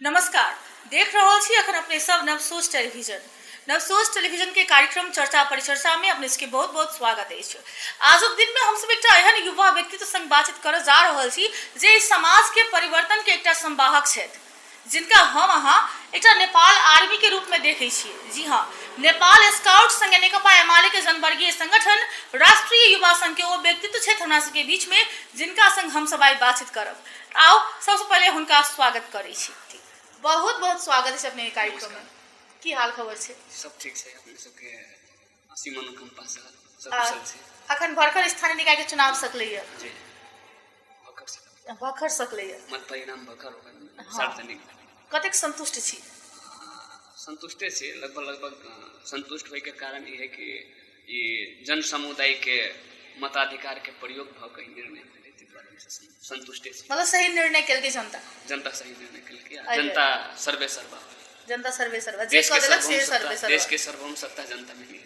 नमस्कार। देख रहल छी अखन अपने सब नवसोच टेलीविजन। नवसोच टेलीविजन के कार्यक्रम चर्चा परिचर्चा में अपने सबके बहुत बहुत स्वागत अछि। आजुक दिन में हम सब एकटा एहन युवा व्यक्तित्व संग बातचीत करऽ जा रहल छी जे इस समाज के परिवर्तन के एकटा संवाहक छथि, जिनका हम अहाँ एकटा नेपाल आर्मी के रूप में देखै छियै। जी हाँ, नेपाल स्काउट संगे नेकपा एमाले के जनवर्गीय संगठन राष्ट्रीय युवा संघ के ओ व्यक्तित्व छथि हमरा सबके बीच में, जिनका संग हम सब आइ बातचीत करब। आओ सबसे पहले हुनका स्वागत करै छी। बहुत बहुत स्वागत है अपने कार्यक्रम में। की हाल खबर छे? सब ठीक है। अपने सबके असीम अनुकंपा से सब कुशल छे। अखन भरखर स्थानीय निकाय के चुनाव सकलैया जी, भखर सकलैया मत परिणाम भखर होकर सार्वजनिक। कतेक संतुष्ट छी? संतुष्टे छे। लगभग संतुष्ट होय के कारण ये है कि ये जन समुदाय के मताधिकार के प्रयोग भ के निर्णय भेलै, तै दुआरे संतुष्टे छे। मतलब सही निर्णय केलकै जनता सही निर्णय केलकै। जनता सर्वे सर्वा, जनता सर्वे सर्वा जे कह देलक से सर्वे सर्वा। देश के सर्वोच्च सत्ता जनता में ही।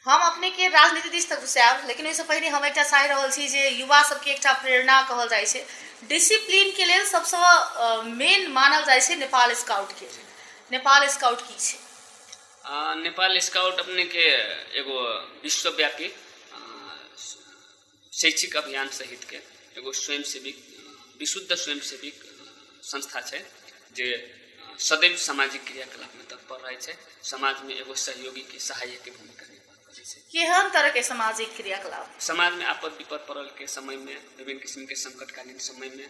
हम अपने के राजनीति दिस तक घुसाब, लेकिन ओइसे पहिले हम एकटा चाहि रहल छी जे युवा सबके एकटा प्रेरणा कहल जाइ छै। डिसिप्लिन के लेल सबसँ मेन मानल जाइ छै नेपाल स्काउट के। नेपाल स्काउट की छै? नेपाल स्काउट अपने के एगो विश्वव्यापी शैक्षिक अभियान सहित के एगो स्वयंसेवी विशुद्ध स्वयंसेवी संस्था छै, जे सदैव सामाजिक क्रियाकलाप में तत्पर रहे छै। समाज में एगो सहयोगी के सहायक के भूमिका निर्वाह करे छै। केहन तरह के सामाजिक क्रियाकलाप? समाज में आपद विपद पड़ल के समय में, विभिन्न किस्म के संकटकालीन समय में,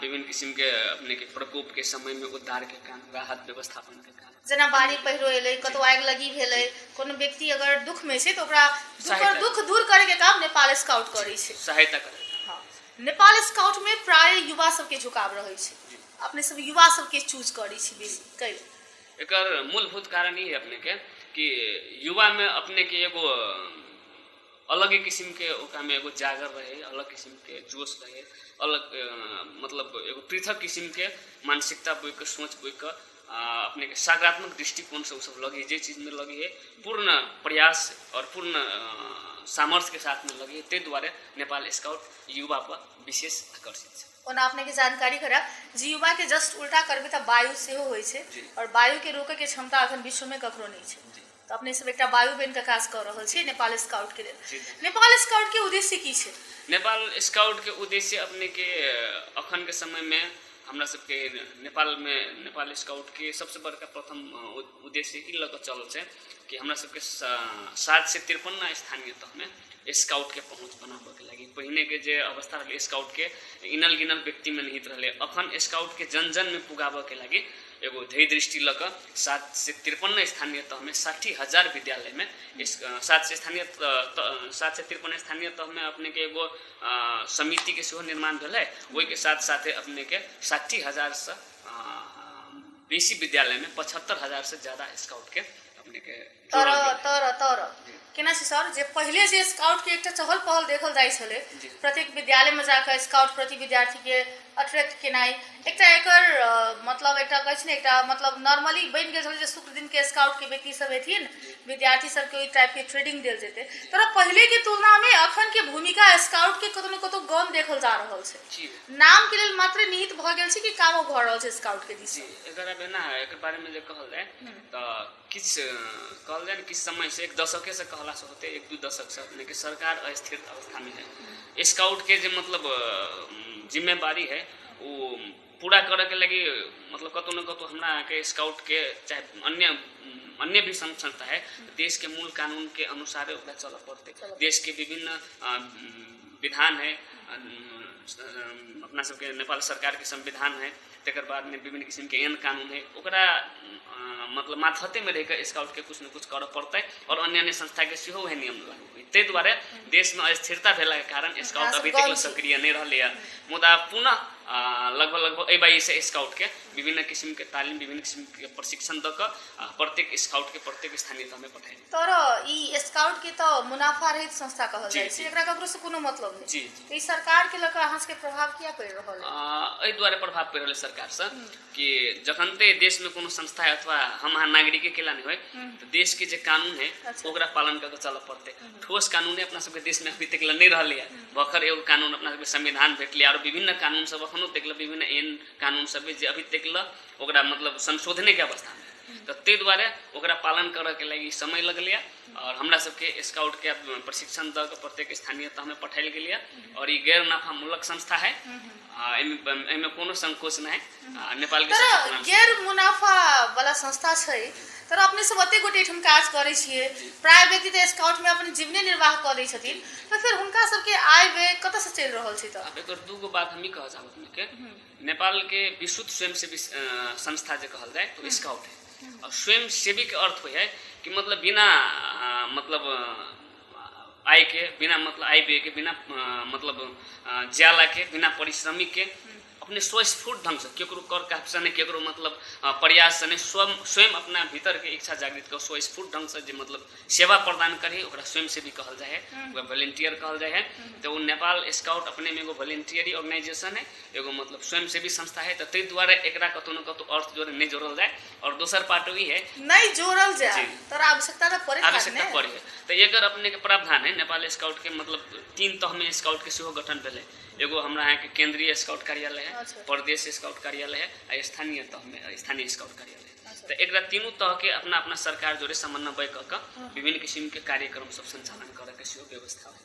विभिन्न किस्म के अपने के प्रकोप के समय में उद्धार के काम, राहत व्यवस्थापन के काम, जेना बाढ़ि पहिरो एलै, कतौ आगि लगी भेलै, कोनो व्यक्ति अगर दुख में छै तो ओकरा दुख दूर करे के काम नेपाल स्काउट करै छै, सहायता करे। हाँ, नेपाल स्काउट में प्राय युवा सबके झुकाव रहे छै। अपने सब युवा सबके चूज करै छी बेसी कैल? एकर मूलभूत कारण ई है अपने के कि युवा में अपने के एगो अलग किस्म के ओकरा में एगो जागर रहे, अलग किस्म के जोश रहे, अलग मतलब एगो पृथक किस्म के मानसिकता बोइ के, सोच बोइ के, अपने के सकारात्मक दृष्टिकोण से सब लगे, जे चीज में लगे है पूर्ण प्रयास और पूर्ण सामर्थ्य के साथ में लगे। ते द्वारे नेपाल स्काउट युवा पर विशेष आकर्षित है। ओना अपने के जानकारी करा जी, युवा के जस्ट उल्टा करबे त वायु सेहो होय छै, और वायु के रोके के क्षमता अखन विश्व में ककरो नहीं छै। तो अपने सब एकटा वायु बन के काज कर रहल छी नेपाल स्काउट के लेल। नेपाल स्काउट के उद्देश्य की छै? नेपाल स्काउट के उद्देश्य अपने के अखन के समय में हमरा सबके नेपाल में नेपाल स्काउट के सबसे बड़का प्रथम उद्देश्य ई लग चल छै कि हमरा सबके 7 से 53 स्थानीय तह में स्काउट के पहुँच बनाबे के लगी। पहिने के जे अवस्था रहे स्काउट के इनल गिनल व्यक्ति में निहित रहे, अखन स्काउट के जन जन में पुगाबे के लगी एगो ध्येय दृष्टि लग 7 से 53 स्थानीय तह में 60,000 विद्यालय में 7 से 53 स्थानीय तह में अपने के एगो समिति के सेहो निर्माण भेलै। ओहि के साथ साथे अपने के 60,000 से बेसी विद्यालय में 75,000 से ज्यादा स्काउट के अपने के तर केना छै सर, जे पहले जे स्काउट के एकटा चहल पहल देखल जाइ छले, प्रत्येक विद्यालय में जाकर स्काउट प्रति विद्यार्थी के अट्रैक्ट केनाई, एकटा एकर मतलब एकटा कहै छै ने एकटा मतलब नॉर्मली बन गेल छले जे शुक्र दिन के स्काउट के व्यक्ति सब हेथिन, विद्यार्थी सब के ओइ टाइप के ट्रेनिंग देल जेते। तर पहले के तुलना में अखन के भूमिका स्काउट के कतौ न कतौ कम देखल जा रहल छै। नाम के लेल मात्र निहित भ गेल छै कि कामो भ रहल छै स्काउट के दिस? एकर बिना एकर बारे में जे कहल जाय त किछ कहल जाय किछ समय से 1 दशक से कहला से होते 1-2 दशक से अपने के सरकार अस्थिर अवस्था में है। स्काउट के जो मतलब जिम्मेवारी है वो पूरा करे के लगी मतलब कतौ न कतौ हमरा के स्काउट के चाहे अन्य भी संस्था है, देश के मूल कानून के अनुसार ओकरा चल पड़ते। देश के विभिन्न विधान है, अपना सबके नेपाल सरकार के संविधान है, तकर बाद में विभिन्न किस्म के एन कानून है, ओकरा मतलब माथते में रह स्काउट के कुछ न कुछ कर पड़ते और अन्य संस्था के सेहो वह नियम लागू हुई। ते द्वारे देश में अस्थिरता भेला के कारण स्काउट अभी तक सक्रिय नहीं रहा। मुदा पुनः लगभग एहि से स्काउट के विभिन्न किस्म के तालीम, विभिन्न किस्म के प्रशिक्षण दक प्रत्येक स्काउट के प्रत्येक स्थानीय तह में पठाई। तर ई स्काउट के तो मुनाफा रहित संस्था कहल जाय छै, एकरा ककरो से कोनो मतलब नहीं। जी, ई सरकार के लक अहाँ के प्रभाव किया पड़ रहल है? एहि द्वारे प्रभाव पड़ रहल सरकार से कि जखन ते देश में कोनो संस्था अथवा हम अहाँ नागरिक के नहीं होय तो देश के जे कानून है ओकरा पालन करके चल पड़ते। ठोस कानून अपना सबके देश में अभी तक नहीं रहा। भखर एगो कानून अपना सबके संविधान भेटले और विभिन्न कानून सब अखनो तक विभिन्न एहन कानून सब जे अभी तक ओकरा मतलब संशोधने के अवस्था में, तो ते दुआरे ओकरा पालन करे के लगी समय लगलिया और हमरा सबके स्काउट के प्रशिक्षण द के प्रत्येक स्थानीय तह में पठायल गेलिया और ई गैर नाफामूलक संस्था है, एमे कोनो संकोच नहीं। नेपाल के तर गैर मुनाफा वाला संस्था छै, तर अपने सब ओते गोटे एठम काज करै छियै, प्राय व्यक्ति त स्काउट में अपन जीवने निर्वाह करै छथिन, तो फिर हुनका सबके आय व्यय कतऽ से चलि रहल छै? त अब एकर दूगो बात हम ही कह चाहब अपने के, नेपाल के विशुद्ध स्वयंसेवी संस्था जे कहल जाए तो स्काउट है। और स्वयंसेवी के अर्थ है कि मतलब बिना मतलब आय के, बिना मतलब आय व्यय के, बिना मतलब ज्याला के, बिना परिश्रमी के अपने स्वस्फूर्त ढंग से केकरो कर काप से नहीं, केकरो मतलब प्रयास से नहीं, स्वयं अपना भीतर के इच्छा जागृत कर स्वस्फूर्त ढंग से जो मतलब सेवा प्रदान करे ओकरा स्वयंसेवी कहल जाए है, वॉलंटियर कहल जाए है। तो वो नेपाल स्काउट अपने में एगो वॉलंटियरी ऑर्गेनाइजेशन है, एगो मतलब स्वयंसेवी संस्था है। तो ताहि दुआरे एकरा कतौ न कतौ अर्थ जोड़े नहीं जोड़ल जाए। और दोसर पार्ट ई है नहीं जोड़ल जाए, तर आवश्यकता त पड़े, आवश्यकता पड़े है। तो एकर अपने के प्रावधान है नेपाल स्काउट के मतलब 3 तह में स्काउट के सेहो गठन भेले। एगो हमरा यहाँ के केंद्रीय स्काउट कार्यालय है, प्रदेश स्काउट कार्यालय है आ स्थानीय तह में स्थानीय स्काउट कार्यालय। तो एकरा तीनों तह के अपना अपना सरकार जोड़े समन्वय क विभिन्न किस्म के कार्यक्रम सब संचालन करे के सेहो व्यवस्था है।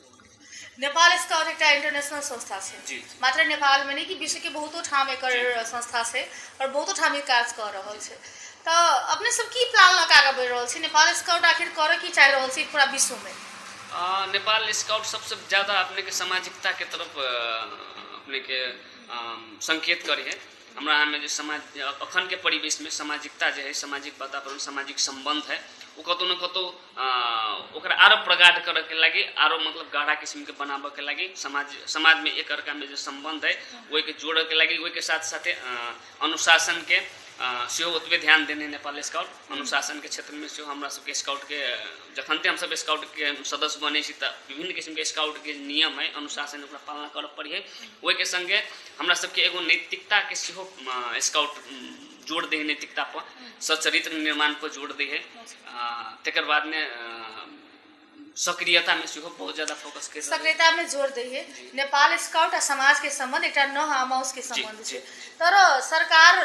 नेपाल स्काउट एक इंटरनेशनल संस्था है, मात्र नेपाल में नहीं कि विश्व के बहुतो ठाम एकर संस्था है और बहुतो ठाम काज कर रहा है। तो अपने सब की प्लान लगा बढ़ रहा है? नेपाल स्काउट आखिर करे की चाह रहा है पूरा विश्व में? नेपाल स्काउट सबसे ज़्यादा अपने के सामाजिकता के तरफ अपने के संकेत करी है। हमरा यहाँ में जो समाज अखन के परिवेश में सामाजिकता जो है, सामाजिक वातावरण, सामाजिक संबंध है, वो कतौ न कतौ ओकरा आरो प्रगाढ़ करे के लगी, आरो मतलब गाढ़ा किस्म के बनाबे के लगी, समाज में एक अर्का में जो संबंध है वही के जोड़े के लगी, वही के साथ साथे अनुशासन के सेहो ओतबे ध्यान देने नेपाल स्काउट। अनुशासन के क्षेत्र में सेहो हमरा सबके स्काउट के जखनते हम सब स्काउट के सदस्य बने छी त विभिन्न किस्म के स्काउट के नियम है, अनुशासन ओकरा पालना करे पड़ी है। वही के संगे हमरा सबके एगो नैतिकता के सेहो स्काउट जोड़ दे है, नैतिकता पर, सच्चरित्र निर्माण पर जोड़ दे है। तकर बाद में सक्रियता में सेहो बहुत ज्यादा फोकस कर, सक्रियता में जोड़ दी है। नेपाल स्काउट आ समाज के संबंध एक न आमाउस के संबंध है। तर सरकार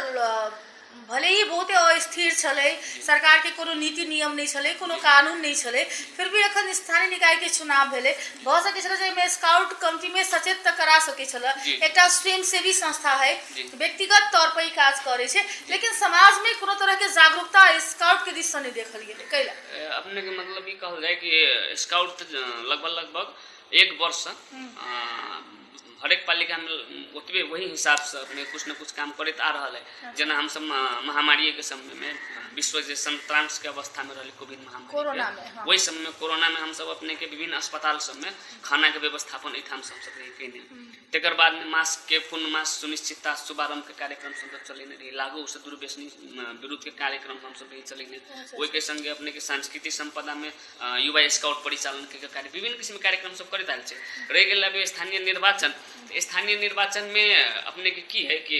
भले ही बहुत अस्थिर छले, सरकार के कोनो नीति नियम नहीं छले, कोनो कानून नहीं छले, फिर भी अखन स्थानीय निकाय के चुनाव भेले, भ सके छले जे में स्काउट कमिटी में सचेत त करा सके छले। एकटा स्वयंसेवी संस्था है, व्यक्तिगत तौर पर ही काज करे छे, लेकिन समाज में कोनो तरह के जागरूकता स्काउट के दिस से नहीं देखल गेले। कैला अपने के मतलब ई कहल जाए कि स्काउट लगभग 1 वर्ष हरेक पालिका में ओतबे वही हिसाब से अपने कुछ न कुछ काम करते आ रहा है। जना हम सब महामारी के समय में विश्व जे संक्रांत के अवस्था में रही, कोविड महामारी, कोरोना में, वही समय में कोरोना में हम सब अपने के विभिन्न अस्पताल सब में खाना के व्यवस्थापन एठाम सब कैने। तकर बाद में मास्क के पूर्ण मास्क सुनिश्चितता शुभारंभ के कार्यक्रम सब चलेने रही, लागू से दूरव्यसनी विरुद्ध के कार्यक्रम हम सब चलेने। वही के संगे अपने के सांस्कृतिक संपदा में युवा स्काउट परिचालन के कार्य, विभिन्न किस्म कार्यक्रम सब करते आयल छे। रह गेल स्थानीय निर्वाचन, स्थानीय निर्वाचन में अपने के की है कि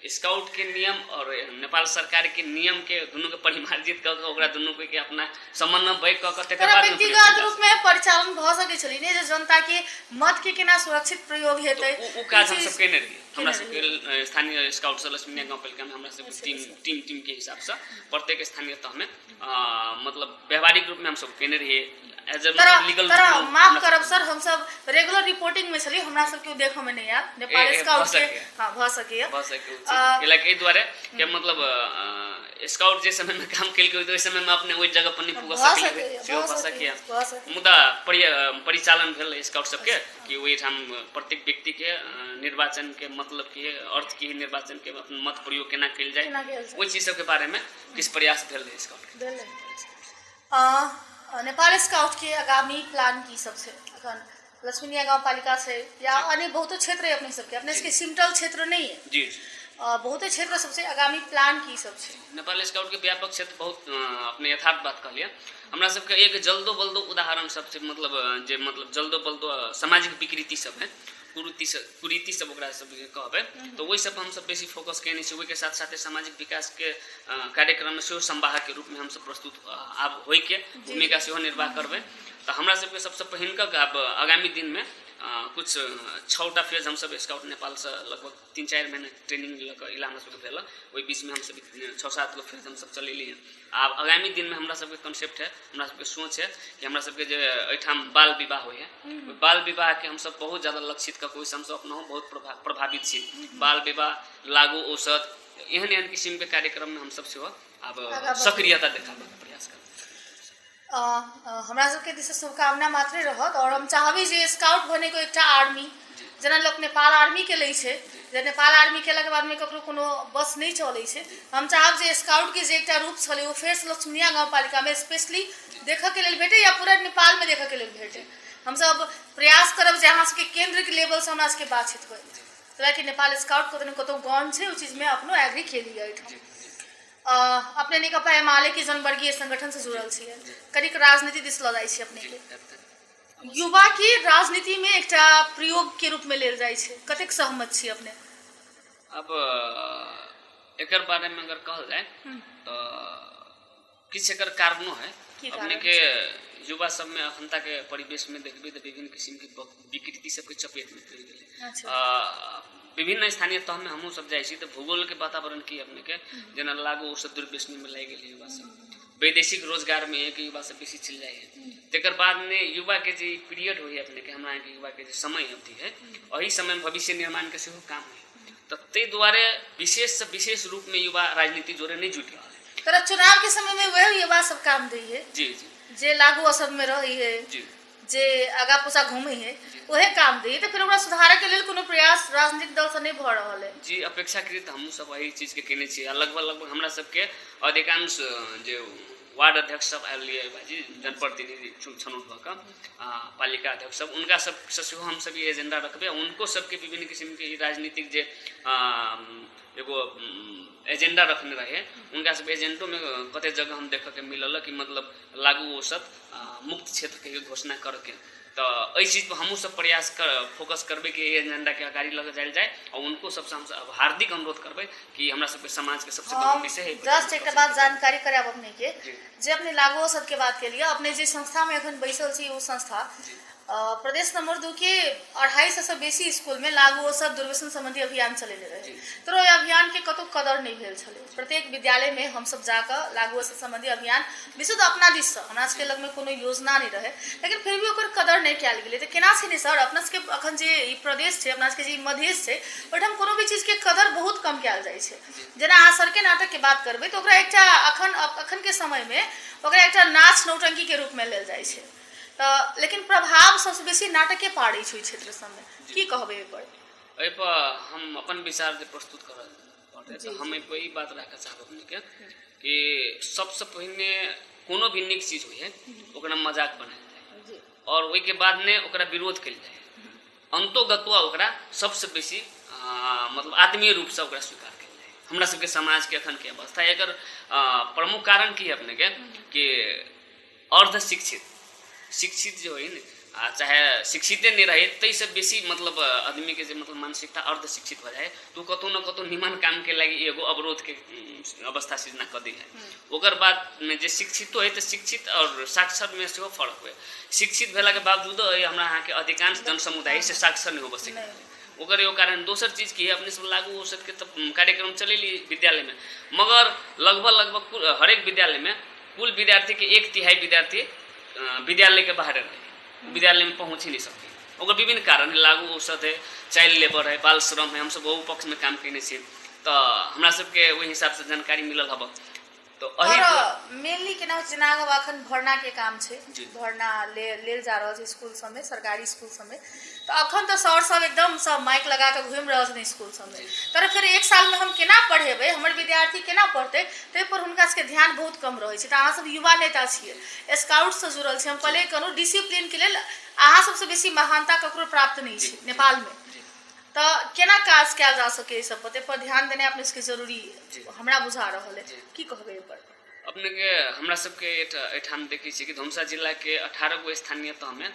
स्काउट के नियम और नेपाल सरकार के नियम के दोनों के परिमार्जित क के ओकरा दोनों के अपना समन्वय क के तकर बाद व्यक्तिगत रूप में परिचालन भ सके छली ने, जे जनता के मत के केना सुरक्षित प्रयोग हेतै, उ काज हम सब केने रही। हमरा सबके स्थानीय स्काउट से लक्ष्मीनिया गांव पालिका में हमरा सब टीम के हिसाब से प्रत्येक स्थानीय तह में मतलब व्यवहारिक रूप में हम सब केने रही। माफ करब सर, हम सब रेगुलर रिपोर्टिंग में छली, हमरा सब के देखो में नहीं आब नेपाल स्काउट के हां भ सके एहि दुआरे के मतलब स्काउट जे समय में काम केल के ओइ समय में अपने ओइ जगह पर नहीं पुग सके मुदा परिचालन भेल स्काउट सब के कि ओइ ठाम प्रत्येक व्यक्ति के निर्वाचन के मतलब की अर्थ की निर्वाचन के अपन मत प्रयोग केना कैल जाए, ओइ चीज सब के बारे में किस प्रयास भेल स्काउट के। नेपाल स्काउट के आगामी प्लान की सबसे अखन लक्ष्मीनिया गांव पालिका से या अन्य बहुत क्षेत्र है अपने सबके, अपने इसके सिमटल क्षेत्र नहीं है जी, बहुत क्षेत्र सबसे आगामी प्लान की सबसे? नेपाल स्काउट के व्यापक क्षेत्र बहुत अपने यथार्थ बात कह लिया। हमरा सबके एक जल्दो बल्दो उदाहरण सबसे मतलब जल्दो बल्दो सामाजिक विकृति सब है, कुरीति सब ओकरा सब कहबे, तो वही सब हम सब बेसी फोकस केने छी। वही के साथ साथ सामाजिक विकास के कार्यक्रम में सेहो संवाहक के रूप में हम सब प्रस्तुत आब होई के भूमिका सेहो निर्वाह करबे। तो हमरा सबके सबसे पहिनका आगामी दिन में कुछ 6टा फेज हम सब स्काउट नेपाल से लगभग 3-4 महीना ट्रेनिंग लग इला हमरा सबके भेल ओहि बीच में हम सब 6-7 गो फेज हम सब चलेली हैं। आब आगामी दिन में हमरा सबके कॉन्सेप्ट है, हमरा सबके सोच है कि हमरा सबके जे एठाम बाल विवाह होय है, बाल विवाह के हम सब बहुत ज़्यादा लक्षित कऽ कोई हम सब अपना बहुत प्रभावित छी। बाल विवाह, लागू औषध एहन एहन किस्म के कार्यक्रम में हम सब सेहो आब सक्रियता देखाबे के प्रयास करब। हमरा सबके दिस शुभकामना मात्रे रहत और हम चाहबी जे स्काउट बने को एकटा आर्मी जेना लोक नेपाल आर्मी के लै छै, जे नेपाल आर्मी केला के बाद में ककरो कोनो बस नहीं चलै छै, हम चाहब जे स्काउट के जे एकटा रूप छलै ओ फेर लक्ष्मीनिया गाँवपालिका में स्पेशली देखऽ के लेल भेटे या पूरा नेपाल में देखऽ के लेल भेटे। हम सब प्रयास करब जे अहाँ सबके केंद्र के लेवल से हमरा सबके बातचीत होय, ताकि नेपाल स्काउट कतौ गौन छै ओ चीज में अपनो एग्री केली एठाम। अपने नेकपा एमाले के जनवर्गीय संगठन से जुड़ल छियै, कनिक राजनीति दिस लऽ जाइ छी अपने के। युवा की राजनीति में एकटा प्रयोग के रूप में लेल जाइ छै, कतेक सहमत छी अपने? अब एकर बारे में अगर कहल जाए तो किछ एकर कारणों है। अपने के युवा सब में अखनता के परिवेश में देखबे तो विभिन्न किस्म की विकृति सबके चपेट में पड़ि गेलै। विभिन्न स्थानीय तह में हमहूँ सब जाइ छी तो भूगोल के वातावरण की अपने के जेना लागू औषध दुर्व्यसनी में लागि गेल युवा सब, वैदेशिक रोजगार में एक युवा सब बेसी चल जाए है। तकर बाद में युवा के जो पीरियड हो अपने के हमरा के युवा के जो समय अवधि है वही समय में भविष्य निर्माण के सेहो काम है, तो ते द्वारे विशेष से विशेष रूप में युवा राजनीति जोड़े नहीं जुट रहा है। तो चुनाव के समय में वह युवा सब काम दी है जी जे लागू औषध में रही है जी, जे आगा पुसा घूमे है वह काम दी, तो फिर सुधार के लिए कोनो प्रयास राजनीतिक दल से नहीं भ रहा है जी। अपेक्षाकृत हम सब वही चीज के केने छी। लगभग हमरा सबके अधिकांश जो वार्ड अध्यक्ष सब आयल भाजी जनप्रतिनिधि छनौट भऽ कऽ पालिका अध्यक्ष सब उनका सब से हम सब ये एजेंडा रखबे, उनको सबके विभिन्न किस्म के राजनीतिक जे एगो एजेंडा रखने रहे उनका सब एजेंडो में कते जगह हम देख के मिलल कि मतलब लागू औषध मुक्त क्षेत्र के घोषणा करके, तो एहि चीज पर हमहूँ सब प्रयास फोकस करबे कि एजेंडा के आगाड़ी लग जायल जाए और उनको सबसे हम सब हार्दिक अनुरोध करबे कि हमरा सबके समाज के सबसे बड़ा विषय है। जस्ट एक बात जानकारी कराब अपने के जे अपने लागू औषध के बात के लिए अपने जे संस्था में अखन बैसल छी वो संस्था प्रदेश नंबर 2 के 250 से बेसी स्कूल में लागू औषध दुर्व्यसन संबंधी अभियान चलेले रहे, तो अभियान के कतौ कदर नहीं भेल छले। प्रत्येक विद्यालय में हम सब जाकर लागू औषध संबंधी अभियान विशुद्ध अपना दिस से हमरा सबके लग में कोनो योजना नहीं रहे, लेकिन फिर भी ओकर कदर नहीं कयल गेलै। तो केना छै सर अपना सबके अखन जे ई प्रदेश छै अपना सबके जे मधेश छै ओहिठाम कोनो भी चीज के कदर बहुत कम कयल जाइ छै। जेना अहाँ सरके नाटक के बात करबै तो ओकरा एकटा अखन के समय में ओकरा एकटा नाच नौटंकी के रूप में लेल जाइ छै, लेकिन प्रभाव सबसे बेसी नाटके पाड़े छै क्षेत्र सब में, की कहबे एहि पर हम अपन विचार जे प्रस्तुत करल पड़े तो हम एहि पर ई बात रखा चाहब अपने के कि सबसे पहिने कोनो भी नीक चीज होय ओकरा मजाक बनायल जाए और ओहि के बाद ने ओकरा विरोध कयल जाए, अंतोगत्वा ओकरा सबसे बेसी मतलब आत्मीय रूप से ओकरा स्वीकार कयल जाए। हमरा सबके समाज के अखन के अवस्था एकर प्रमुख कारण की है अपने के कि अर्ध शिक्षित जो है ना चाहे शिक्षित नहीं रहे तई से बेसी मतलब आदमी के मतलब मानसिकता अर्ध शिक्षित हो जाए तो कतौ न कतौ निमन काम के लगी एगो अवरोध के अवस्था सृजना कर दी है। ओकर बाद में जे शिक्षित है तो शिक्षित और साक्षर में से फर्क हुए, शिक्षित भेला के बावजूद हमरा यहाँ के अधिकांश जन समुदाय से साक्षर नहीं हो सके। ओकर एगो कारण दोसर चीज की है अपने सब लागू औषध के कार्यक्रम चलेली विद्यालय में, मगर लगभग हरेक विद्यालय में कुल विद्यार्थी के 1/3 विद्यार्थी विद्यालय के बाहर रहे, विद्यालय में पहुँच ही नहीं सकते। और विभिन्न कारण लागू औषध है, चाइल्ड लेबर है, बाल श्रम है, हम सब बहु पक्ष में काम करने से तो हमरा सबके वही हिसाब से जानकारी मिलल हब। तो मेनली केना जेना अखन भरना के काम छै, भरना लेल जा रहल छै स्कूल सब में, सरकारी स्कूल सब में, तो अखन तो सर सब एकदम सब माइक लगा के घूम रहल छै स्कूल सब में, तर फिर एक साल में हम केना पढ़ेबे, हमर विद्यार्थी केना पढ़ते ते पर हुनका सबके ध्यान बहुत कम रहे छै। अहाँ सब युवा नेता छियै, स्काउट से जुड़ल छै, हम पहले कहलहुँ डिसिप्लिन के लेल अहाँ सबसे बेसी महानता ककरो प्राप्त नहीं छै नेपाल में, तो केना काज कयल जा सके सब पर ध्यान देने अपने सबके जरूरी हमरा बुझा रहल है, की कहबे पर अपने के हमरा सबके एठाम देखै छी कि धनुषा जिला के 18 गो स्थानीय तह में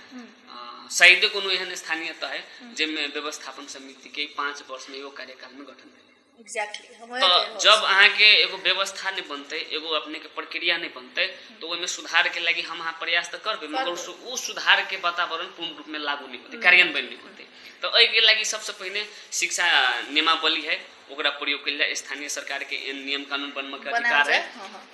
शायद कोनो एहन स्थानीय तह है जिनमें व्यवस्थापन समिति के 5 वर्ष में एगो कार्यकाल में गठन भेल, एग्जैक्टली तो जब अहाँ के एगो व्यवस्था नहीं बनते, एगो अपने के प्रक्रिया नहीं बनते, तो ओहिमे सुधार के लगी हम अहाँ प्रयास तो करबे, मगर उ सुधार के वातावरण पूर्ण रूप में लागू नहीं होते, कार्यान्वयन नहीं होते। तो एहि के लगी सबसे पहले शिक्षा नियमावली है ओकरा प्रयोग कल जाए, स्थानीय सरकार के नियम कानून बनने के अधिकार है,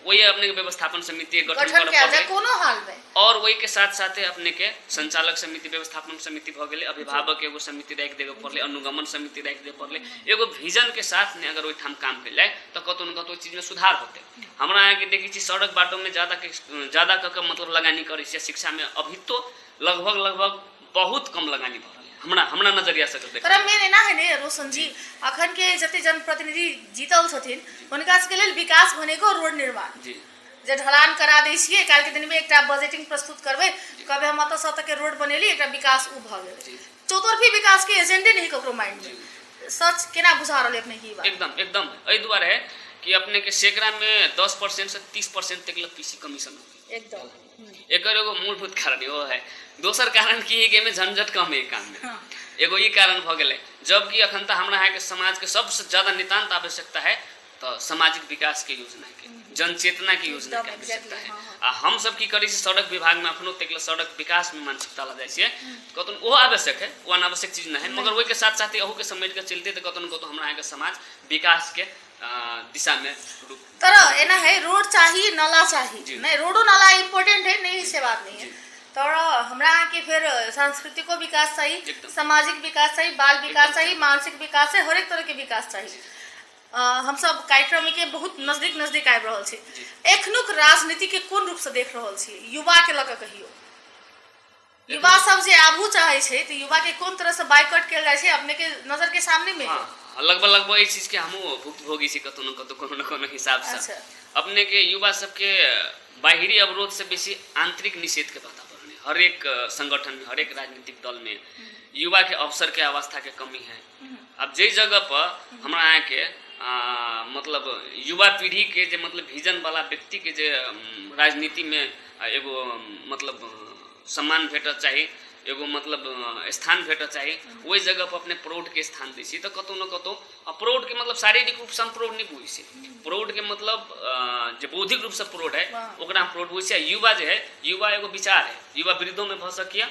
वही अपने के व्यवस्थापन समिति गठन कर, और वही के साथ साथे अपने के संचालक समिति, व्यवस्थापन समिति भ गेले, अभिभावक एगो समिति राख देवे पड़ले, अनुगमन समिति राख देवे पड़ले। एगो विजन के साथ ने अगर ओहिठाम काम कल जाए तो कतौ न कतौ चीज में सुधार होते। हमरा यहाँ के देखी सड़क बाटों में ज्यादा मतलब लगानी करे शिक्षा में अभी तो लगभग बहुत कम लगानी भ हमरा नजरिया से करते। तर मेन एना है ने रोशन जी, अखन के जते जनप्रतिनिधि जीतल छथिन हुनका के लेल विकास भनेको रोड निर्माण जी, जे ढलान करा दै छियै, काल के दिन में एकटा बजटिंग प्रस्तुत करबै, कहबै हम अत सत के रोड बनेली, एकटा विकास उ भ गेल, चौतरफी विकास के एजेंडे नहीं ककरो माइंड में। सच केना बुझा रहले अपने की बात? एकदम एहि दुआरे है कि अपने के सेकरा में 10% से 30% तक पीसी कमीशन हो एकदम एकर एगो मूलभूत कारण वो है। दोसर कारण की है कि में झंझट कम है काम में, एगो ई कारण भ गेले। जबकि अखन तक हमरा यहाँ के समाज के सबसे ज्यादा नितांत आवश्यकता है तो सामाजिक विकास के योजना के, जन चेतना की योजना के आवश्यकता है। आ हम सब की करी सड़क विभाग में अखनो तक सड़क विकास में मानसिकता ला जाए कतौ वो आवश्यक है, वो अनावश्यक चीज नहीं है, मगर वही के साथ साथ अहू के समेट के चलते कतौ न कतौ हमरा यहाँ के समाज विकास के दिशा में तर एना है रोड चाहिए, नाला चाहिए, नहीं रोडो नाला इम्पोर्टेंट है, नहीं से बात नहीं है, तर हमरा यहाँ के फिर सांस्कृतिक विकास चाहिए, सामाजिक विकास चाहिए, बाल विकास चाहिए, मानसिक विकास चाहिए, हर एक तरह के विकास चाहिए। हम सब कार्यक्रम के बहुत नजदीक आबि रहल छी। एखनुक राजनीति के कोन रूप से देख रहल छी, युवा के लक कहियो युवा सब जे आबू चाहे छे तो युवा के कोन तरह से बाइकआउट कल जाए छे अपने के नजर के सामने में? लगभग ये चीज के हम भुक्तभोगी छी कतौ न कतौ कोनो न कोनो हिसाब से। अपने के युवा सबके बाहरी अवरोध से बेसी आंतरिक निषेध के वातावरण है। हर एक संगठन में, हर एक राजनीतिक दल में युवा के अवसर के अवस्था के कमी है। अब जे जगह पर हमरा यहाँ के मतलब युवा पीढ़ी के जे मतलब विजन वाला व्यक्ति के जे राजनीति में एगो मतलब सम्मान भेटत चाहिए, एगो मतलब स्थान भेटत चाहिए, वही जगह पर अपने प्रौढ़ के स्थान दी छी तो कतौ न कतौ प्रौढ़ के मतलब शारीरिक रूप से हम प्रौढ़ नहीं बुझी छी। प्रौढ़ के मतलब जो बौद्धिक रूप से प्रौढ़ है ओकरा हम प्रौढ़ बुझी छी। युवा जो है, युवा एगो विचार है, युवा वृद्धों में भ सकिया,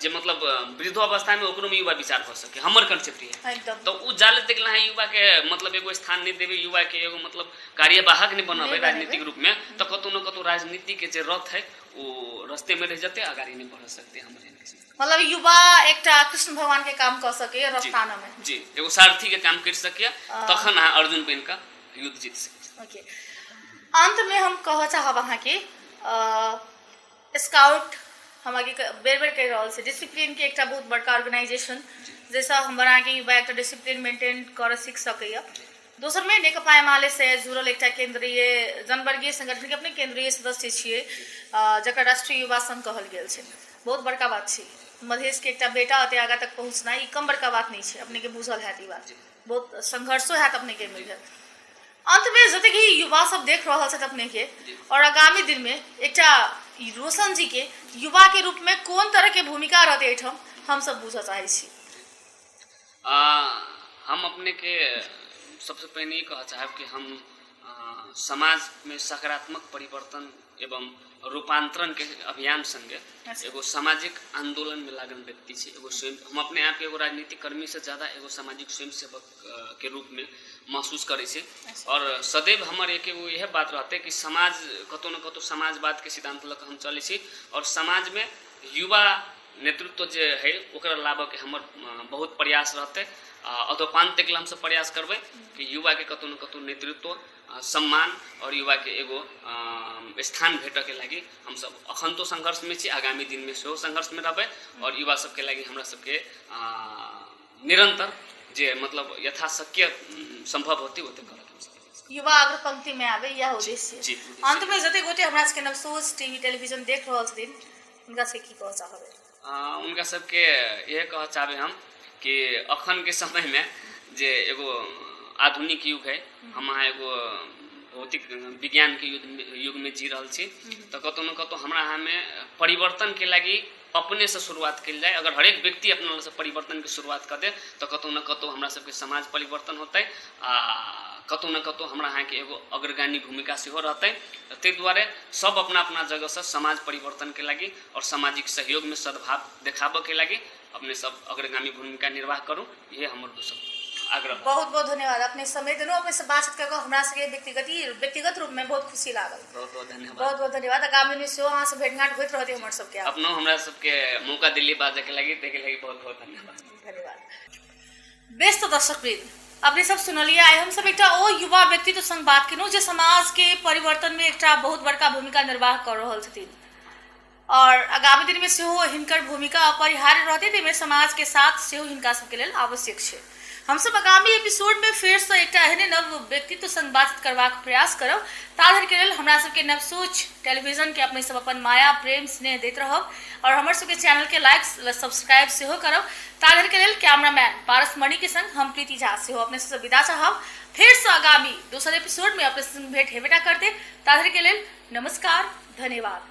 जे मतलब वृद्धावस्था में ओकरो में युवा विचार हो सके, हमर कंसेप्ट है। तो उ जाले तक है युवा के मतलब एगो स्थान नहीं देवे, युवा के एगो मतलब कार्यवाहक नहीं बनबे राजनीतिक रूप में, तो कतौ न कतौ राजनीति के जे रथ है वो रास्ते में रह जाते, आगाड़ी नहीं बढ़ सकते। हमारे मतलब युवा एकटा कृष्ण भगवान के काम कर सके रास्ता में, जी एगो सारथी के काम कर सके, तखन अर्जुन बन का युद्ध जीत सके। ओके, अंत में हम कह चाहब अहाँ के स्काउट हम आगे बेर कह रहा से डिसिप्लिन के एक बहुत बड़का ऑर्गेनाइजेशन जैसा हमारा आगे युवा एक डिसिप्लिन मेंटेन कर सीख सके। दोसर में नेकपा एमाले से जुड़ल एक केंद्रीय जनवर्गीय संगठन के अपने केंद्रीय सदस्य छे जकर राष्ट्रीय युवा संघ कहल गेल छे, बहुत बड़का बात छे। मधेश के एक बेटा अते आगा तक पहुँचना ई कम बड़का बात नहीं है, अपने के बुझल है, बात बहुत संघर्षो है अपने के मिल। अंत में जते कि युवा सब देख रहा है अपने के और आगामी दिन में एक रोशन जी के युवा के रूप में कौन तरह के भूमिका रहते हम सब बुझ चाहे छी। हम अपने के सबसे पहले ये कह चाहब कि हम समाज में सकारात्मक परिवर्तन एवं रूपांतरण के अभियान संगे एगो सामाजिक आंदोलन में लागल व्यक्ति छे। एगो स्वयं हम अपने आप के एगो राजनीतिक कर्मी से ज्यादा एगो सामाजिक स्वयंसेवक के रूप में महसूस करे छे। और सदैव हमारे एक यह बात रहते कि समाज कतौ न कतौ समाजवाद के सिद्धांत लग हम चले छी और समाज में युवा नेतृत्व जो है ओकरा लाभ के हमर बहुत प्रयास रहते। अधोपान तक हम सब प्रयास करबे कि युवा के कतौ न कतौ नेतृत्व सम्मान और युवा के एगो स्थान भेटे के लगी हम सब अखन तो संघर्ष में छी, आगामी दिन में सेहो संघर्ष में रहबे और युवा सबके लगी हमरा सबके निरंतर जे मतलब यथाशक्य संभव होती होते कर युवा अग्र पंक्ति में आवे यह उद्देश्य। अंत में जते गोटे हमरा सबके नवसोच टीवी टेलीविजन देख रहल छथिन उनका से की कह चाहबे? उनका सबके यह कह चाहबे हम कि अखन के समय में जे एगो आधुनिक युग है, हम एगो भौतिक विज्ञान के युग में जी रहल छी तो कतौ न कतौ हमरा यहाँ में परिवर्तन के लगी अपने से शुरुआत कल जाए। अगर हरेक व्यक्ति अपना से परिवर्तन की शुरुआत कर दे तो कतौ न कतौ हमरा सबके समाज परिवर्तन होते आ कतौ न कतौ हमरा यहाँ के एगो अग्रगामी भूमिका सेहो रहते। ते दुआरे सब अपना अपना जगह से समाज परिवर्तन के लगी और सामाजिक सहयोग में सद्भाव देखाबे के लगी अपने सब अग्रगामी भूमिका निर्वाह करूँ, ये हमर दोस्त आग्रह। बहुत बहुत धन्यवाद अपने समय देनो, अपने से बातचीत करके हमरा सबके व्यक्तिगत रूप में बहुत खुशी लागल। बहुत बहुत धन्यवाद। बहुत बहुत धन्यवाद। आगामी में सेहो अहाँ से भेंटघाट होइत रहते हमर सबके। अपनो हमरा सबके मौका दिल्ली बाजे के लगी देखे लगी बहुत बहुत धन्यवाद। धन्यवाद। बेस्ट दर्शकवृंद, अपने सब सुनलिए आइ हम सब एकटा ओ युवा व्यक्तित्व संग बात केलहुँ जे समाज के परिवर्तन में एकटा बहुत बड़का भूमिका निर्वाह कर रहल छथिन और आगामी दिन में सेहो हिनकर भूमिका अपरिहार्य रहते, ताहिमे समाज के साथ सेहो हिनका सबके लेल आवश्यक छै। हम सब आगामी एपिसोड में फिर से एकटा एहने नव व्यक्तित्व संग बातचीत करबाक प्रयास करब। ताधर के लेल हमरा सबके नवसोच टेलीविजन के अपने सब अपन माया प्रेम स्नेह दैत रहब और हमर सबके चैनल के लाइक सब्सक्राइब सेहो करब। ताधर के लेल कैमरामैन पारस मणि के संग हम प्रीति झा सेहो अपने से विदा चाहब। फिर से आगामी दूसरे एपिसोड में अपने संग भेंट हेबेटा करते। ताधर के लेल नमस्कार, धन्यवाद।